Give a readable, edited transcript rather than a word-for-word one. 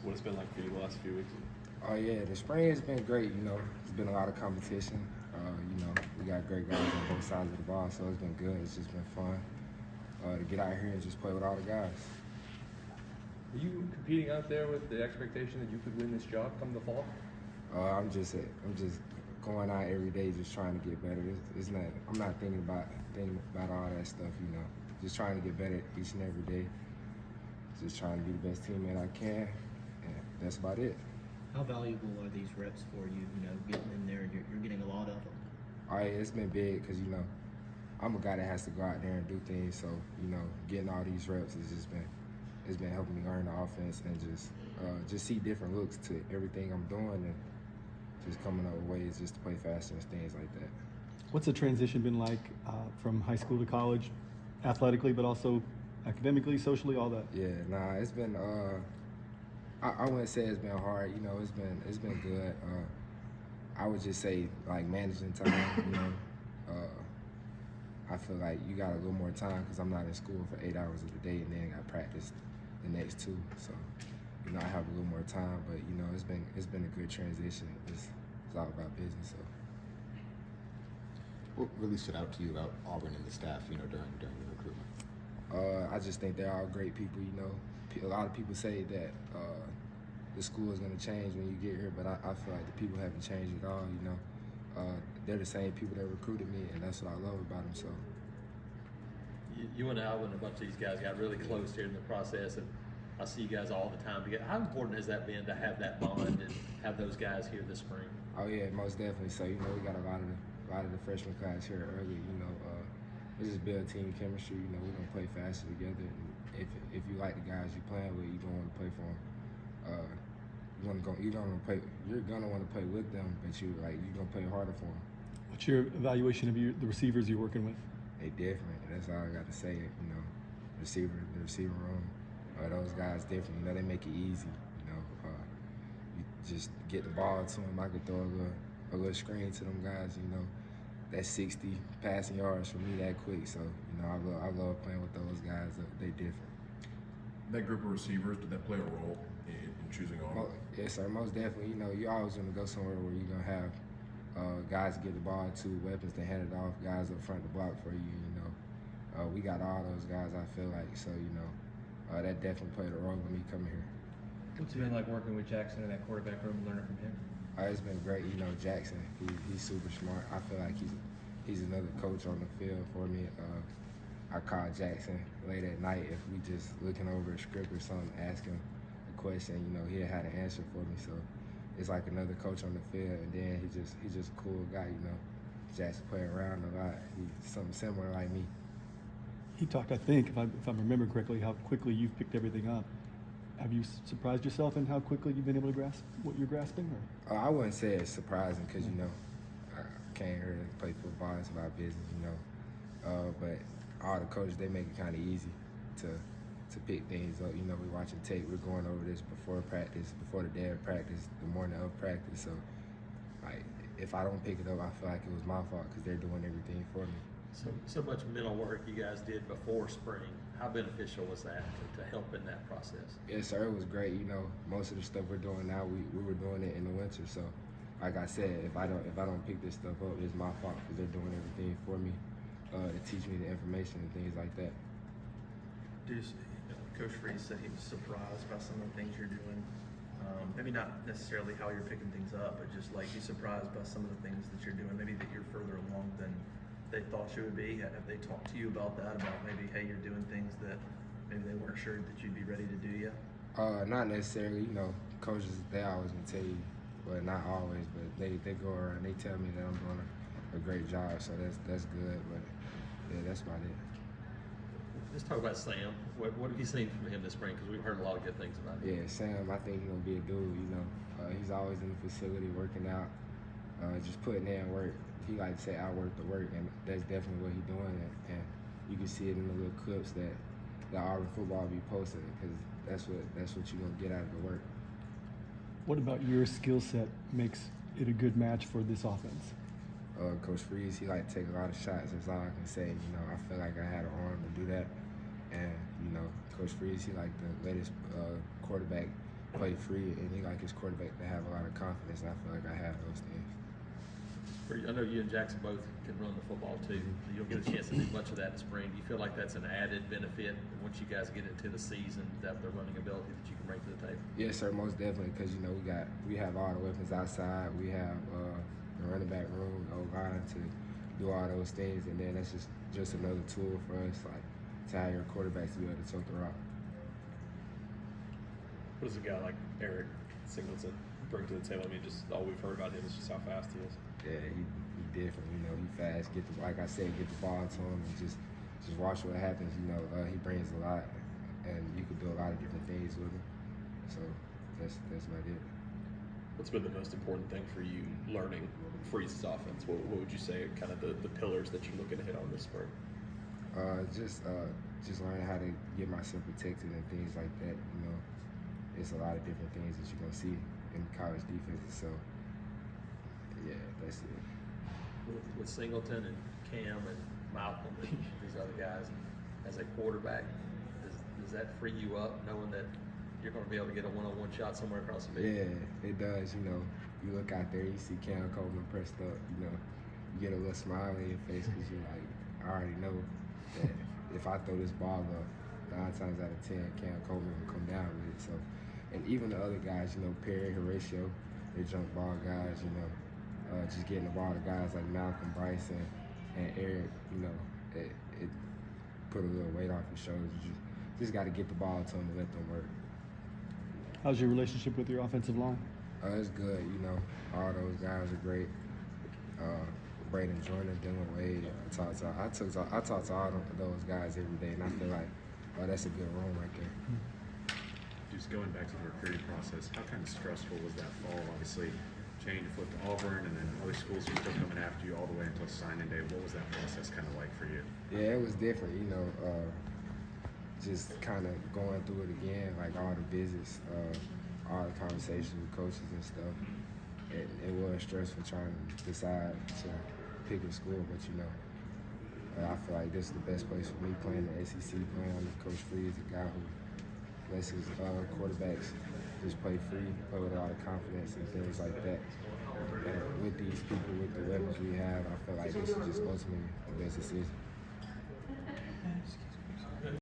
What it's been like for you the last few weeks? Oh yeah, the spring has been great. It's been a lot of competition. We got great guys on both sides of the ball, so it's been good. It's just been fun to get out here and just play with all the guys. Are you competing out there with the expectation that you could win this job come the fall? I'm just going out every day, just trying to get better. It's not. I'm not thinking about all that stuff. Just trying to get better each and every day. Just trying to be the best teammate I can, and that's about it. How valuable are these reps for you? Getting in there and you're getting a lot of them. All right, it's been big because I'm a guy that has to go out there and do things. So getting all these reps it's been helping me learn the offense and just see different looks to everything I'm doing and just coming up with ways just to play faster and things like that. What's the transition been like from high school to college, athletically, but also academically, socially, all that? Yeah, it's been. I wouldn't say it's been hard. It's been good. I would just say like managing time. I feel like you got a little more time because I'm not in school for 8 hours of the day and then I practice the next 2. So I have a little more time, but it's been a good transition. It's all about business. So. What really stood out to you about Auburn and the staff, during the recruitment? I just think they're all great people. A lot of people say that the school is going to change when you get here, but I feel like the people haven't changed at all. They're the same people that recruited me, and that's what I love about them. So. You and Alvin and a bunch of these guys got really close here in the process, and I see you guys all the time together. How important has that been to have that bond and have those guys here this spring? Oh yeah, most definitely. So we got a lot of the freshman class here early. We just build team chemistry. We're gonna play faster together. And if you like the guys you're playing with, you're gonna want to play for them. You're gonna want to play with them, but you're gonna play harder for them. What's your evaluation of the receivers you're working with? They different. That's all I got to say. The receiver room. Those guys different. They make it easy. You just get the ball to them. I could throw a little screen to them guys. That's 60 passing yards for me that quick. So I love playing with those guys. They different. That group of receivers, did that play a role in choosing Auburn? Yes, sir. Most definitely. You always want to go somewhere where you're gonna have guys to get the ball to, weapons to hand it off, guys up front to block for you. We got all those guys. I feel like so. That definitely played a role with me coming here. What's it been like working with Jackson in that quarterback room and learning from him? It's been great. Jackson, he's super smart. I feel like he's another coach on the field for me. I call Jackson late at night if we just looking over a script or something, ask him a question. He'll have an answer for me. So it's like another coach on the field, and then he's just a cool guy. Jackson play around a lot. He's something similar like me. He talked, I think, if I remember correctly, how quickly you've picked everything up. Have you surprised yourself in how quickly you've been able to grasp what you're grasping? Or? I wouldn't say it's surprising because, I came here to play football. It's about business, But all the coaches, they make it kind of easy to pick things up. We're watching tape. We're going over this before practice, before the day of practice, the morning of practice. So, if I don't pick it up, I feel like it was my fault because they're doing everything for me. So much mental work you guys did before spring. How beneficial was that to help in that process? Yes, sir. It was great. Most of the stuff we're doing now, we were doing it in the winter. So, like I said, if I don't pick this stuff up, it's my fault because they're doing everything for me to teach me the information and things like that. Coach Freeze said he was surprised by some of the things you're doing. Maybe not necessarily how you're picking things up, but just like he's surprised by some of the things that you're doing. Maybe that you're further along than they thought you would be. Have they talked to you about that? About maybe, hey, you're doing things that maybe they weren't sure that you'd be ready to do yet? Not necessarily. Coaches, they always gonna tell you, but not always. But they go around, they tell me that I'm doing a great job, so that's good. But yeah, that's about it. Let's talk about Sam. What have you seen from him this spring? Because we've heard a lot of good things about him. Yeah, Sam, I think he's gonna be a dude. He's always in the facility working out, just putting in work. He like to say, "I work the work," and that's definitely what he's doing. And you can see it in the little clips that the Auburn football be posting, because that's what you're gonna get out of the work. What about your skill set makes it a good match for this offense? Coach Freeze, he like to take a lot of shots. That's all I can say. I feel like I had an arm to do that. And, Coach Freeze, he like the latest quarterback play free, and he like his quarterback to have a lot of confidence. And I feel like I have those things. I know you and Jackson both can run the football too. You'll get a chance to do much of that in spring. Do you feel like that's an added benefit once you guys get into the season, that the running ability that you can bring to the table? Yes, sir, most definitely. Because we have all the weapons outside. We have the running back room, the O-line to do all those things, and then that's just another tool for us, like to have your quarterbacks to be able to tote the rock. What does a guy like Eric Singleton bring to the table? I mean, just all we've heard about him is just how fast he is. Yeah, he different. He fast. Like I said, get the ball to him and just watch what happens. He brings a lot, and you can do a lot of different things with him. So that's about it. What's been the most important thing for you learning Freeze's offense? What would you say are kind of the pillars that you're looking to hit on this spring? Just learning how to get myself protected and things like that. It's a lot of different things that you're gonna see in college defenses. So yeah, that's it. With Singleton and Cam and Malcolm and these other guys, as a quarterback, does that free you up knowing that you're going to be able to get a one-on-one shot somewhere across the field? Yeah, it does. You look out there, you see Cam Coleman pressed up. You get a little smile on your face because you're like, I already know that if I throw this ball up, 9 times out of 10, Cam Coleman will come down with it. So, and even the other guys, Perry, Horatio, they jump ball guys. Just getting the ball to guys like Malcolm, Bryson, and Eric. It put a little weight off your shoulders. You just got to get the ball to them and let them work. How's your relationship with your offensive line? It's good. All those guys are great. Braden Joyner, Dylan Wade. I talk to all those guys every day, and I feel like, that's a good room right there. Just going back to the recruiting process, how kind of stressful was that fall? Obviously, changing to flip to Auburn, and then other schools are still coming after you all the way until signing day. What was that process kind of like for you? Yeah, it was different. Just kind of going through it again, like all the visits, all the conversations with coaches and stuff. It was stressful trying to decide to pick a school, but I feel like this is the best place for me playing the SEC, playing under Coach Free is a guy who lets his quarterbacks just play free, play with a lot of confidence and things like that. And with these people, with the weapons we have, I feel like this is just ultimately the best decision.